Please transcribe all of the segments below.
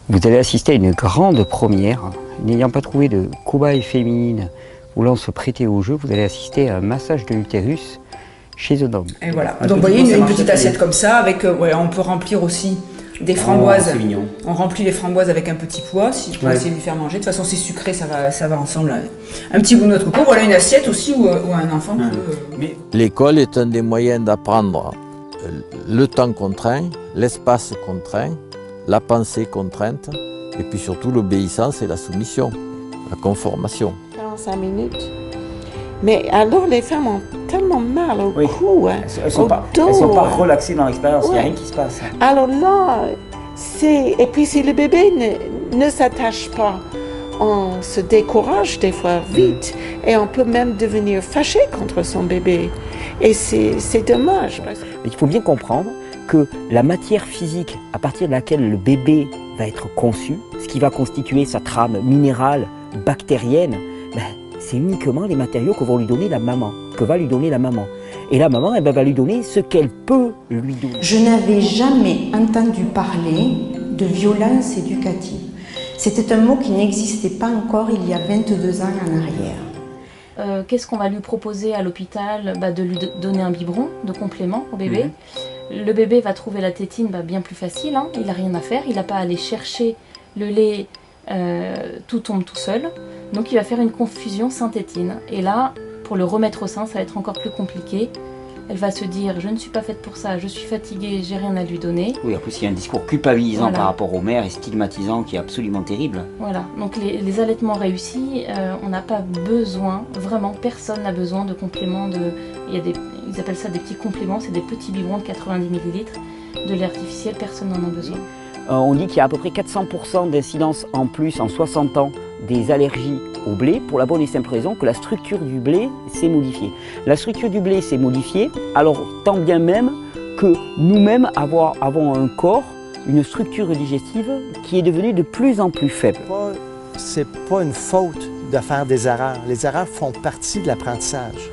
Vous allez assister à une grande première. N'ayant pas trouvé de cobaye féminine voulant se prêter au jeu, vous allez assister à un massage de l'utérus chez un homme. Et voilà. Donc vous voyez une petite assiette comme ça, avec, on peut remplir aussi des framboises. C'est mignon. On remplit les framboises avec un petit pois, si pour essayer de lui faire manger. De toute façon, c'est sucré, ça va ensemble. Un petit bout de noix de coco. Voilà une assiette aussi où un enfant peut... L'école est un des moyens d'apprendre le temps contraint, l'espace contraint, la pensée contrainte, et puis surtout l'obéissance et la soumission, la conformation. 45 minutes. Mais alors les femmes ont tellement mal au cou, hein, Elles sont pas relaxées dans l'expérience, il n'y a rien qui se passe. Alors là, et puis si le bébé ne s'attache pas, on se décourage des fois vite et on peut même devenir fâché contre son bébé. Et c'est dommage. Il faut bien comprendre que la matière physique à partir de laquelle le bébé va être conçu, ce qui va constituer sa trame minérale, bactérienne, c'est uniquement les matériaux que va lui donner la maman. Et la maman, va lui donner ce qu'elle peut lui donner. Je n'avais jamais entendu parler de violence éducative. C'était un mot qui n'existait pas encore il y a 22 ans en arrière. Qu'est-ce qu'on va lui proposer à l'hôpital? De lui donner un biberon de complément au bébé. Le bébé va trouver la tétine bien plus facile, hein. Il n'a rien à faire, il n'a pas à aller chercher le lait, tout tombe tout seul. Donc il va faire une confusion sein-tétine. Et là, pour le remettre au sein, ça va être encore plus compliqué. Elle va se dire, je ne suis pas faite pour ça, je suis fatiguée, j'ai rien à lui donner. Oui, en plus il y a un discours culpabilisant par rapport aux mères et stigmatisant qui est absolument terrible. Voilà, donc les allaitements réussis, on n'a pas besoin, vraiment personne n'a besoin de compléments ils appellent ça des petits compléments, c'est des petits biberons de 90 ml de lait artificiel, personne n'en a besoin. On dit qu'il y a à peu près 400% d'incidence en plus en 60 ans des allergies au blé, pour la bonne et simple raison que la structure du blé s'est modifiée. La structure du blé s'est modifiée, alors tant bien même que nous-mêmes avons un corps, une structure digestive qui est devenue de plus en plus faible. C'est pas une faute de faire des erreurs. Les erreurs font partie de l'apprentissage.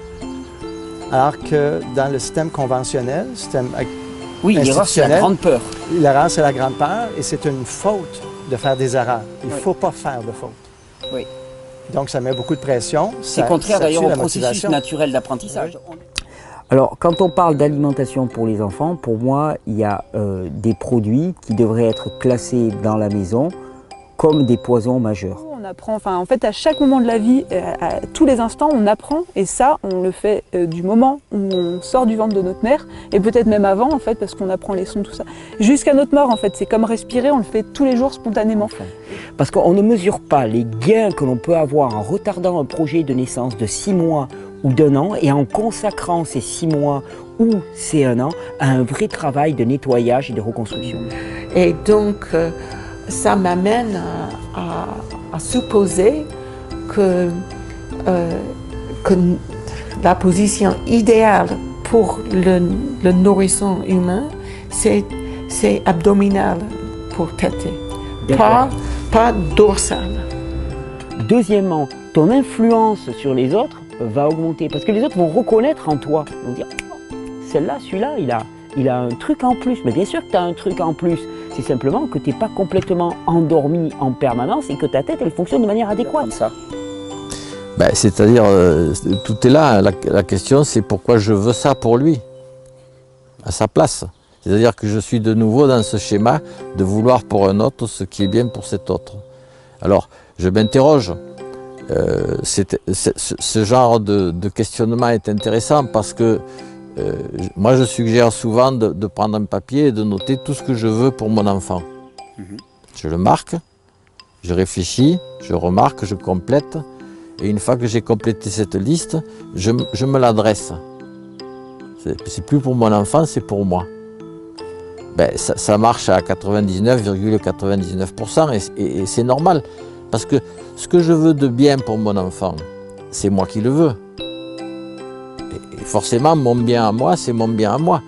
Alors que dans le système conventionnel, oui, l'erreur c'est la grande peur. L'erreur c'est la grande peur et c'est une faute de faire des erreurs. Il ne faut pas faire de faute. Oui. Donc ça met beaucoup de pression. C'est contraire d'ailleurs au processus naturel d'apprentissage. Alors quand on parle d'alimentation pour les enfants, pour moi il y a des produits qui devraient être classés dans la maison comme des poisons majeurs. On apprend, en fait à chaque moment de la vie, à tous les instants on apprend, et ça on le fait du moment où on sort du ventre de notre mère, et peut-être même avant en fait, parce qu'on apprend les sons, tout ça, jusqu'à notre mort en fait. C'est comme respirer, on le fait tous les jours spontanément. Parce qu'on ne mesure pas les gains que l'on peut avoir en retardant un projet de naissance de 6 mois ou d'1 an, et en consacrant ces 6 mois ou ces 1 an à un vrai travail de nettoyage et de reconstruction. Et donc ça m'amène à supposer que la position idéale pour le nourrisson humain, c'est abdominal pour téter, pas dorsal. Deuxièmement, ton influence sur les autres va augmenter, parce que les autres vont reconnaître en toi, ils vont dire celle-là, celui-là, il a un truc en plus. Mais bien sûr que tu as un truc en plus, c'est simplement que tu n'es pas complètement endormi en permanence et que ta tête elle fonctionne de manière adéquate. Ça. C'est-à-dire, tout est là, la question c'est pourquoi je veux ça pour lui, à sa place. C'est-à-dire que je suis de nouveau dans ce schéma de vouloir pour un autre ce qui est bien pour cet autre. Alors, je m'interroge, ce genre de questionnement est intéressant parce que moi je suggère souvent de prendre un papier et de noter tout ce que je veux pour mon enfant. Je le marque, je réfléchis, je remarque, je complète, et une fois que j'ai complété cette liste, je me l'adresse. C'est plus pour mon enfant, c'est pour moi. Ça marche à 99,99% et c'est normal, parce que ce que je veux de bien pour mon enfant, c'est moi qui le veux. Et forcément, mon bien à moi, c'est mon bien à moi.